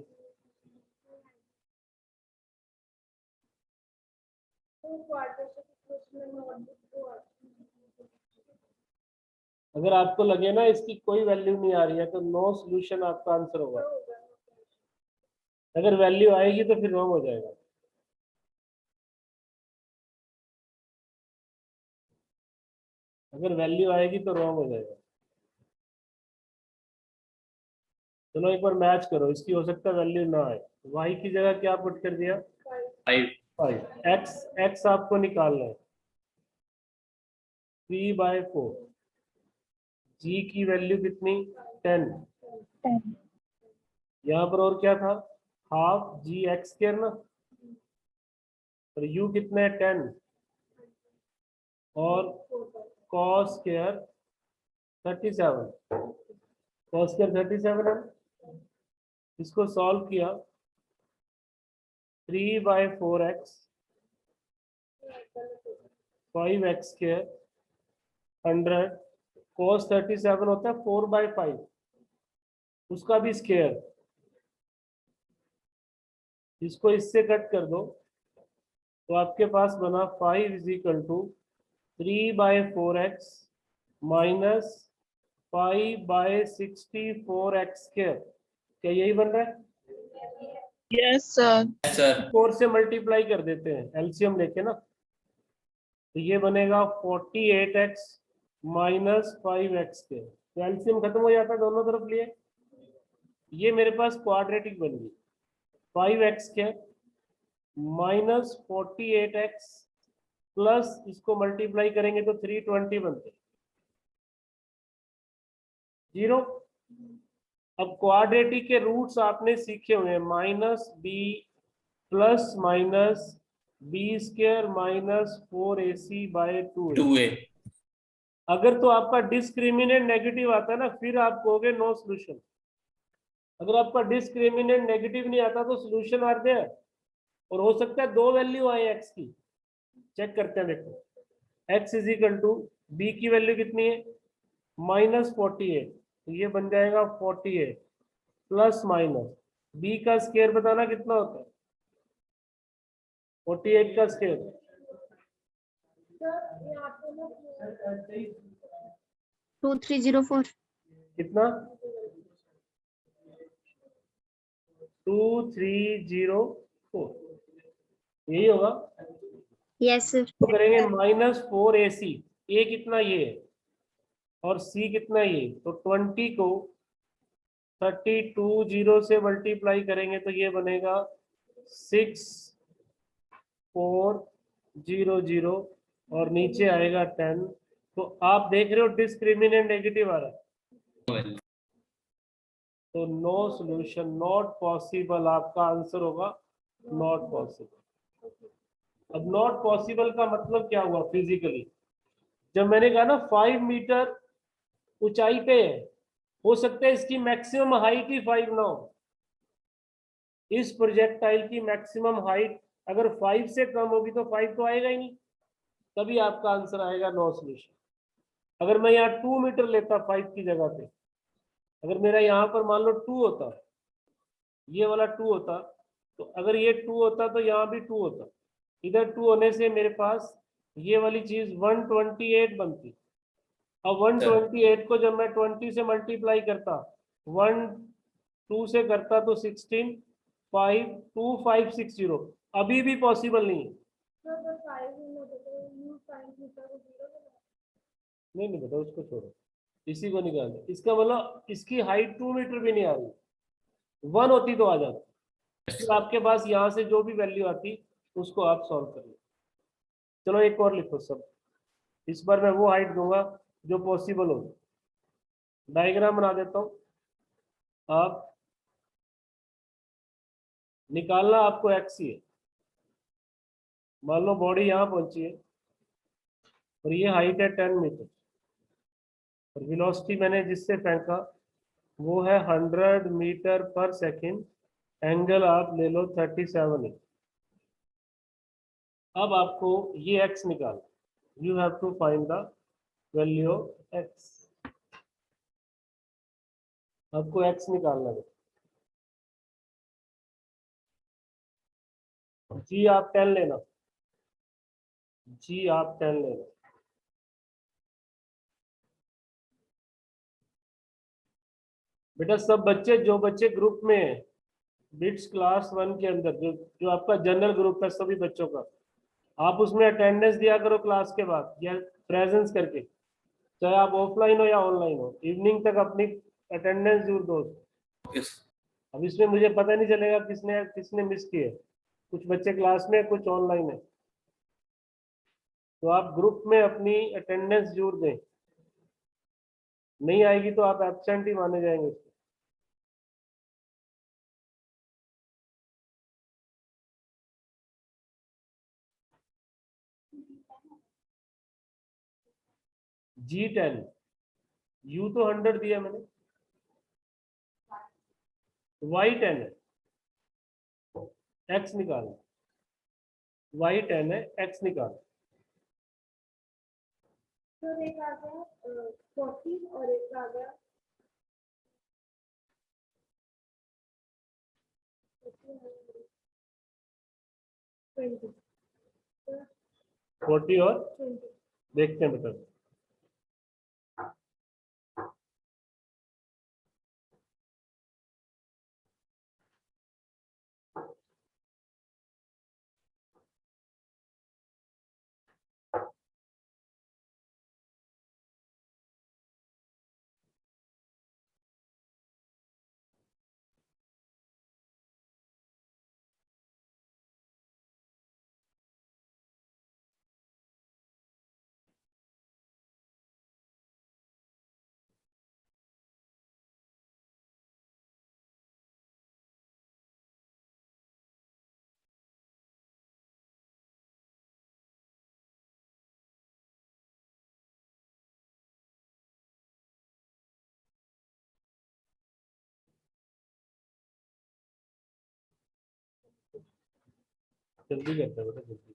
A: अगर आपको लगे ना इसकी कोई वैल्यू नहीं आ रही है तो नो सॉल्यूशन आपका आंसर होगा। अगर वैल्यू आएगी तो फिर रॉन्ग हो जाएगा। अगर वैल्यू आएगी तो रॉन्ग हो जाएगा। चलो एक बार मैच करो, इसकी हो सकता है वैल्यू ना आए। y की जगह क्या पुट कर दिया?
B: 5.
A: 5। x आपको निकालना है 3/4। g की वैल्यू कितनी? 10। यहाँ पर और क्या था? हाफ जी एक्स स्क्वायर ना, और u कितना है? 10 और cos स्क्वायर 37। cos स्क्वायर 37 है। इसको सॉल्व किया 3/4x 5x स्क्वायर 100 cos 37 होता है 4/5, उसका भी स्क्वायर। इसको इससे कट कर दो तो आपके पास बना 5 = 3/4x माइनस 5/64x स्क्वायर। क्या यही बन रहा है?
E: Yes, sir.
B: Yes, sir.
A: 4 से मल्टीप्लाई कर देते हैं एलसीएम लेके ना, तो ये बनेगा 48x माइनस 5x स्क्वायर। तो एलसीएम खत्म हो जाता है दोनों तरफ लिए। ये मेरे पास क्वाड्रेटिक बन गई 5x square minus 48x plus इसको मल्टीप्लाई करेंगे तो 320 बनते 0। अब क्वाड्रेटिक के रूट्स आपने सीखे हुए हैं, -b plus minus b square minus 4ac/2।
B: 2a.
A: अगर तो आपका डिस्क्रिमिनेंट नेगेटिव आता है ना, फिर आप कहोगे नो सॉल्यूशन। अगर आपका डिस्क्रिमिनेंट नेगेटिव नहीं आता तो सॉल्यूशन आर देयर। और हो सकता है दो वैल्यू आए एक्स की, चेक करते हैं। देखो x = b की वैल्यू कितनी है? -48, तो ये बन जाएगा 48 प्लस माइनस b का स्क्वायर बताना कितना होता है? 48 का स्क्वायर
C: 2304।
A: कितना? 2304, यही होगा।
C: Yes sir.
A: तो करेंगे -4ac, a कितना ये है और c कितना ये, तो 20 को 32 से मल्टीप्लाई करेंगे तो ये बनेगा 6400 और नीचे आएगा 10। तो आप देख रहे हो डिस्क्रिमिनेंट नेगेटिव आ रहा है, तो नो सॉल्यूशन, नॉट पॉसिबल आपका आंसर होगा, नॉट पॉसिबल। अब नॉट पॉसिबल का मतलब क्या हुआ फिजिकली? जब मैंने कहा ना 5 मीटर ऊंचाई पे है, हो सकता है इसकी मैक्सिमम हाइट ही 5 ना हो। इस प्रोजेक्टाइल की मैक्सिमम हाइट अगर 5 से कम होगी तो 5 तो आएगा ही नहीं, तभी आपका आंसर आएगा नो सॉल्यूशन। अगर मैं यहाँ 2 मीटर लेता 5 की जगह पे, अगर मेरा यहाँ पर मान लो 2 होता, ये वाला 2 होता, तो अगर ये 2 होता तो यहाँ भी 2 होता। इधर 2 होने से मेरे पास ये वाली चीज 128 बनती। अब 128 को जब मैं 20 से मल्टीप्लाई करता, 1 2 से करता तो 16 5 2 5 6 0, अभी भी पॉसिबल नहीं है। नहीं नहीं बेटा, उसको छोड़ो, इसी को निकाल दो। इसका मतलब इसकी हाइट 2 मीटर भी नहीं आ रही, 1 होती तो आ जाती। फिर आपके पास यहाँ से जो भी वैल्यू आती उसको आप सॉल्व कर लो। चलो एक और लिखो सब, इस बार मैं वो हाइट दूंगा जो पॉसिबल हो। डायग्राम बना देता हूँ, आप निकालना आपको एक्स ही है। मान लो बॉडी यहाँ पहुंची है और ये हाइट है 10 मीटर, और वेलोसिटी मैंने जिससे फेंका वो है 100 मीटर पर सेकेंड, एंगल आप ले लो 37 है। अब आपको ये x निकाल, you have to find the value of x। आपको x निकालना है। जी आप 10 लेना, जी आप 10 लेना। बेटा सब बच्चे, जो बच्चे ग्रुप में हैं बिट्स क्लास 1 के अंदर, जो जो आपका जनरल ग्रुप है सभी बच्चों का, आप उसमें अटेंडेंस दिया करो क्लास के बाद या प्रेजेंस करके, चाहे आप ऑफलाइन हो या ऑनलाइन हो, इवनिंग तक अपनी अटेंडेंस जरूर दो।
B: Yes.
A: अब इसमें मुझे पता नहीं चलेगा किसने किसने मिस किए, कुछ बच्चे क्लास में कुछ ऑनलाइन है, तो आप ग्रुप में अपनी अटेंडेंस जरूर दें, नहीं आएगी तो आप एब्सेंट ही माने जाएंगे। G10, U तो 100 दिया मैंने, Y10 है, X निकालना, Y10 है, X निकालना।
F: सर एक आ गया 40 और एक आ गया 20।
A: 40 और
F: 20
A: देखते हैं बेटा। जल्दी करते हैं बेटा, जल्दी।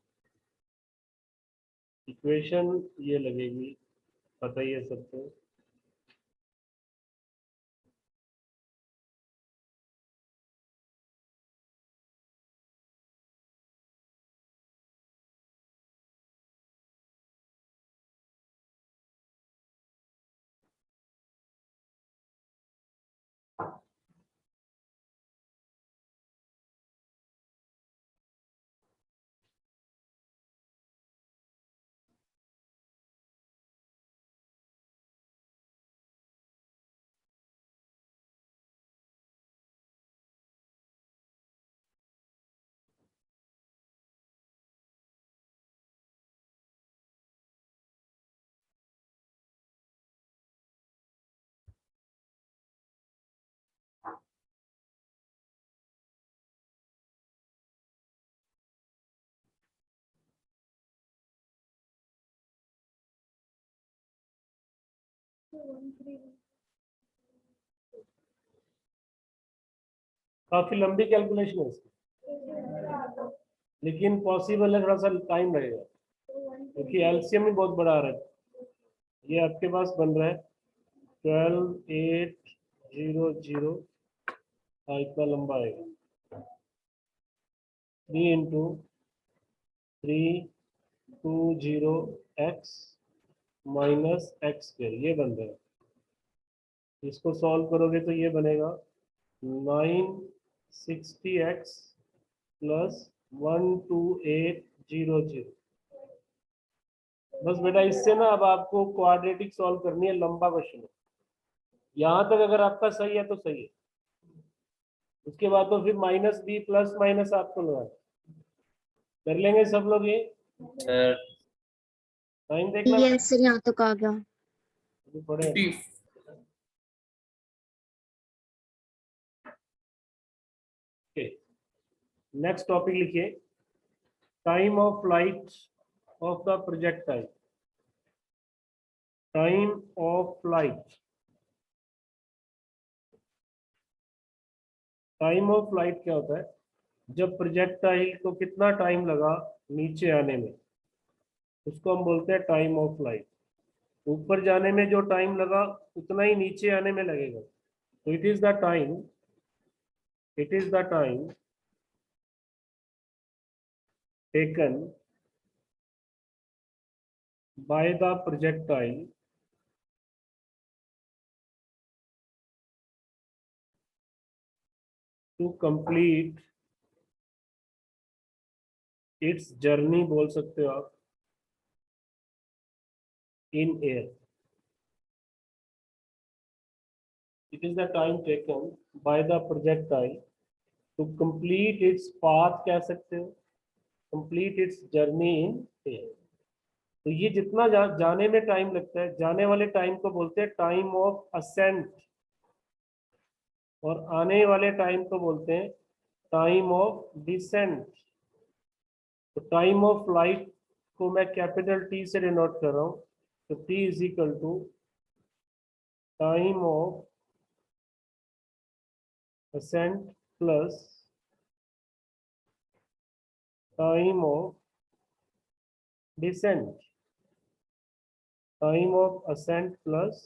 A: इक्वेशन ये लगेगी, पता ही है सबको। काफी लंबी कैलकुलेशन है इसकी, लेकिन पॉसिबल है, थोड़ा सा टाइम लगेगा क्योंकि एलसीएम भी बहुत बड़ा आ रहा है। ये आपके पास बन रहा है 12800, इतना लंबा आएगा, 3 into 320x minus x square, ये बन रहा है। इसको सॉल्व करोगे तो ये बनेगा 960x प्लस 12800। बस बेटा इससे ना अब आपको क्वाड्रेटिक सॉल्व करनी है, लंबा क्वेश्चन है। यहाँ तक अगर आपका सही है तो सही है, उसके बाद तो फिर माइनस बी प्लस माइनस आपको लगा कर लेंगे सब लोग। ये
B: Sir,
A: टाइम देखना
C: यस सर, यहाँ तक आ गया।
A: अभी पढ़े।
B: 50.
A: नेक्स्ट टॉपिक लिखिए, time of flight of the projectile. Time of flight, time of flight क्या होता है? जब प्रोजेक्टाइल को कितना टाइम लगा नीचे आने में, उसको हम बोलते हैं टाइम ऑफ फ्लाइट। ऊपर जाने में जो टाइम लगा उतना ही नीचे आने में लगेगा, तो it is the time, it is the time taken by the projectile to complete its journey, बोल सकते हो आप, in air. It is the time taken by the projectile to complete its path, कह सकते हो, complete its journey in air. तो ये जितना जाने में टाइम लगता है, जाने वाले टाइम को बोलते हैं टाइम ऑफ असेंट, और आने वाले टाइम को बोलते हैं टाइम ऑफ डिसेंट। तो टाइम ऑफ फ्लाइट को मैं कैपिटल टी से डिनोट कर रहा हूँ, तो t is equal to time of ascent plus time of descent, time of ascent plus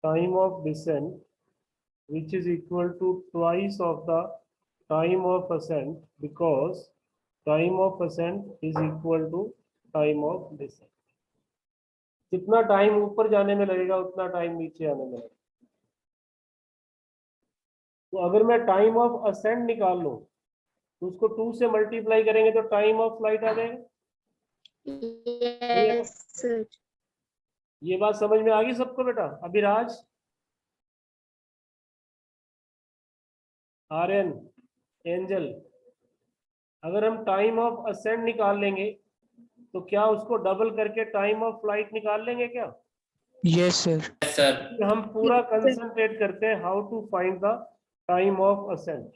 A: time of descent, which is equal to twice of the time of ascent, because time of ascent is equal to time of descent. जितना time ऊपर जाने में लगेगा उतना time नीचे आने में लगेगा। तो अगर मैं टाइम ऑफ असेंट निकाल लूं तो उसको 2 से मल्टीप्लाई करेंगे तो टाइम ऑफ फ्लाइट आ जाएगा।
C: Yes, sir.
A: ये बात समझ में आ गई सबको बेटा? अभिराज, आर्यन, एंजल, अगर हम टाइम ऑफ असेंट निकाल लेंगे तो क्या उसको डबल करके टाइम ऑफ फ्लाइट निकाल लेंगे क्या?
D: Yes, sir.
B: Yes, sir.
A: हम पूरा कंसंट्रेट करते हैं how to find the time of ascent.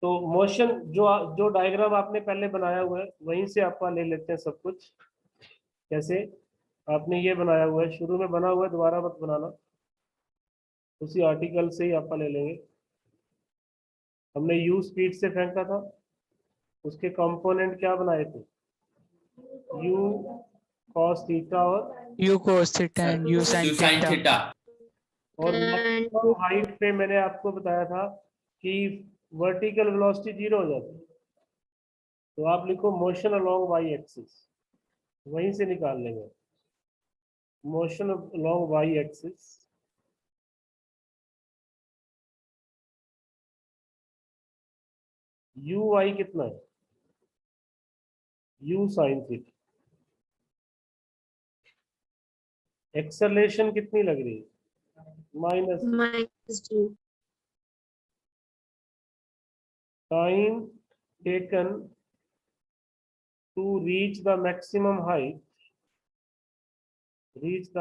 A: तो मोशन जो जो डायग्राम आपने पहले बनाया हुआ है वहीं से आपका ले लेते हैं सब कुछ। कैसे? आपने ये बनाया हुआ है, शुरू में बना हुआ है, दोबारा मत बनाना, उसी आर्टिकल से ही आपका ले लेंगे। हमने यू स्पीड से फेंका था, उसके कंपोनेंट क्या बनाए थे? यू कॉस थीटा और
D: U cos theta and U sin
B: Sin
D: theta.
B: theta.
A: और मैक्सिमम हाइट पे मैंने आपको बताया था कि वर्टिकल वेलोसिटी 0 हो जाती है, तो आप लिखो मोशन अलोंग वाई एक्सिस, वहीं से निकाल लेंगे। Motion along Y axis u y कितना है? You sine theta. एक्सेलरेशन कितनी लग रही है? Minus.
C: Minus 2.
A: Time taken to reach the maximum height, reach the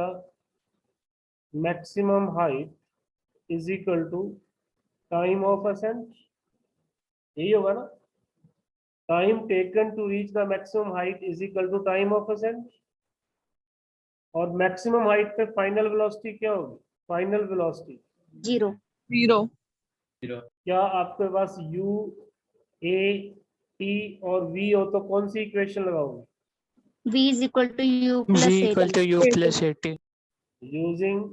A: maximum height is equal to time of ascent, यही होगा ना? Time taken to reach the maximum height is equal to time of ascent, और maximum height पे final velocity क्या होगी? Final velocity
C: 0.
E: 0.
B: Zero.
A: क्या आपके पास u a t और v हो तो कौन सी इक्वेशन लगाओगे?
C: V is equal to U
D: V
C: plus
D: equal
C: 8.
D: to U plus 80.
A: Using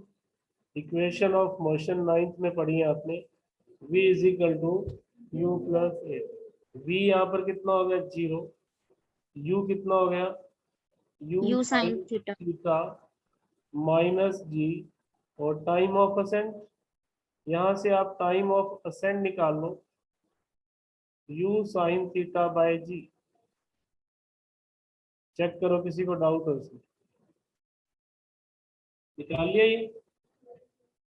A: equation of motion 9th में पढ़ी है आपने, v is equal to u plus 8। v यहाँ पर कितना हो गया? 0। u कितना हो गया?
C: U sin theta.
A: Theta minus G, और टाइम ऑफ असेंट, यहाँ से आप टाइम ऑफ असेंट निकाल लो, u sine theta by g. Check करो किसी को डाउट हो इसमें? निकाल लिया ये?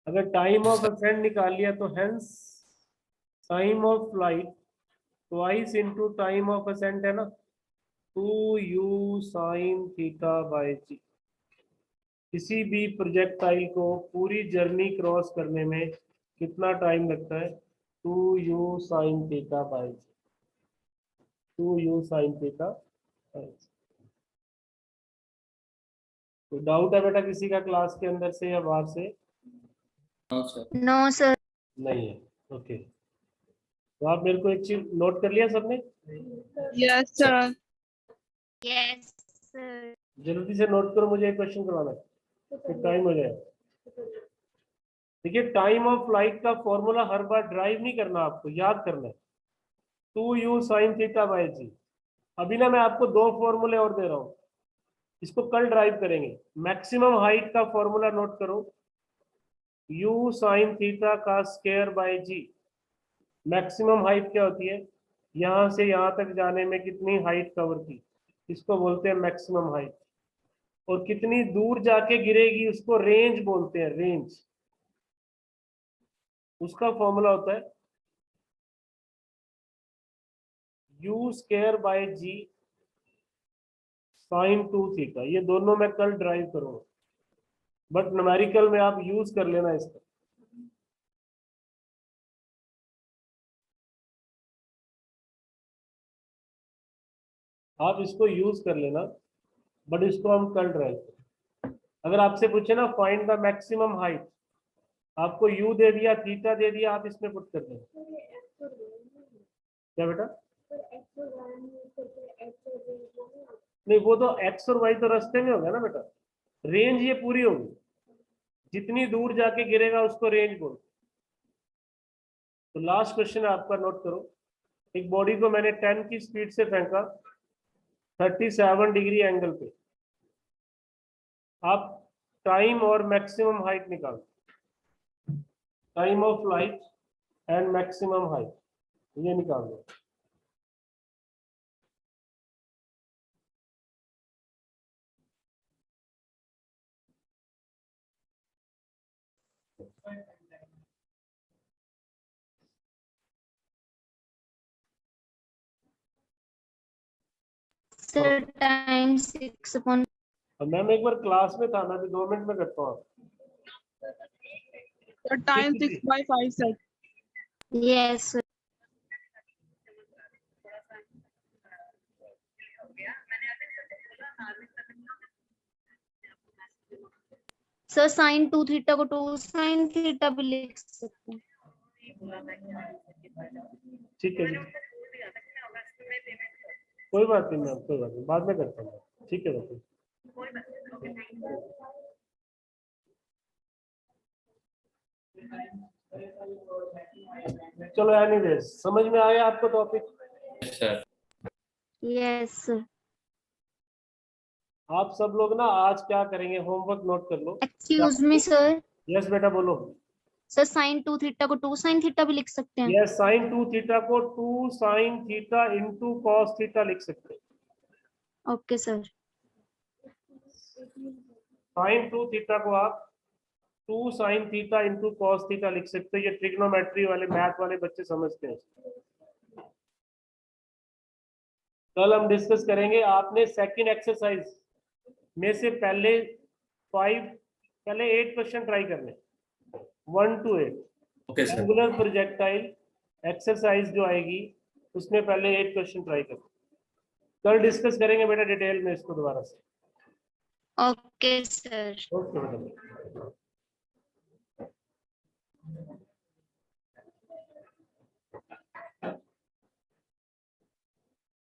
A: अगर टाइम ऑफ असेंट निकाल लिया तो hence time of flight twice into time of ascent है ना, 2u साइन थीटा बाय जी। किसी भी प्रोजेक्टाइल को पूरी जर्नी क्रॉस करने में कितना टाइम लगता है? 2u sine theta by G, 2u sine theta by G. कोई डाउट है बेटा किसी का क्लास के अंदर से या बाहर से?
B: No, sir.
C: No sir.
A: नहीं है, ओके। तो आप मेरे को एक चीज नोट कर लिया सबने?
E: Yes, sir.
C: Yes sir.
A: जल्दी से नोट करो, मुझे एक क्वेश्चन करवाना है, फिर टाइम हो जाएगा। देखिए, टाइम ऑफ फ्लाइट का फॉर्मूला हर बार ड्राइव नहीं करना, आपको याद करना है। 2u sin थीटा बाय जी। अभी ना मैं आपको दो फॉर्मूले और दे रहा हूं, इसको कल ड्राइव करेंगे। मैक्सिमम हाइट का फॉर्मूला नोट करो, u sin थीटा का square by g. Maximum height क्या होती है? यहां से यहां तक जाने में कितनी हाइट कवर की, इसको बोलते हैं मैक्सिमम हाइट। और कितनी दूर जाके गिरेगी उसको रेंज बोलते हैं, रेंज। उसका फॉर्मूला होता है u square by g sine 2 theta. ये दोनों मैं कल ड्राइव करूंगा, बट न्यूमेरिकल में आप यूज कर लेना इसका। आप इसको यूज कर लेना, बट इसको हम कल ड्राइव करेंगे। अगर आपसे पूछे ना फाइंड द मैक्सिमम हाइट, आपको u दे दिया, थीटा दे दिया, आप इसमें पुट कर देना। क्या बेटा? नहीं, वो तो x और y तो रास्ते में होगा ना बेटा, रेंज ये पूरी होगी। जितनी दूर जाके गिरेगा उसको रेंज बोल। तो लास्ट क्वेश्चन आपका नोट करो। एक बॉडी को मैंने 10 की स्पीड से फेंका 37 डिग्री एंगल पे। आप टाइम और मैक्सिमम हाइट निकालो, time of flight and maximum height, ये निकाल दो।
C: Sir time 6 upon.
A: मैम एक बार क्लास में था, मैं भी 2 मिनट में करता हूँ।
E: The time 6/5, sir.
C: Yes sir. Sir sine 2 थीटा को 2 साइन थीटा भी लिख सकते हैं।
A: ठीक है जी, कोई बात नहीं मैम, कोई बात नहीं, बाद में करता हूँ। ठीक है बच्चे। चलो एनीवेज, समझ में आया आपको topic?
B: Yes, sir.
C: Yes sir.
A: आप सब लोग ना आज क्या करेंगे, होमवर्क नोट कर लो।
C: Excuse me sir.
A: यस बेटा बोलो।
C: सर साइन 2 थीटा को 2 साइन थीटा भी लिख सकते हैं।
A: यस, साइन 2 थीटा को 2 sign theta into cos theta लिख सकते हैं।
C: Okay sir.
A: साइन 2 थीटा को आप 2 sign theta into cos theta लिख सकते हो। ये ट्रिग्नोमेट्री वाले, मैथ वाले बच्चे समझते हैं। कल हम डिस्कस करेंगे। आपने सेकंड एक्सरसाइज में से पहले 8 क्वेश्चन ट्राई करने, 1 to 8।
B: Okay, sir.
A: Angular projectile exercise जो आएगी उसमें पहले 8 क्वेश्चन ट्राई करना। कल डिस्कस करेंगे बेटा डिटेल में इसको दोबारा से।
C: Okay sir.
A: ओके बेटा।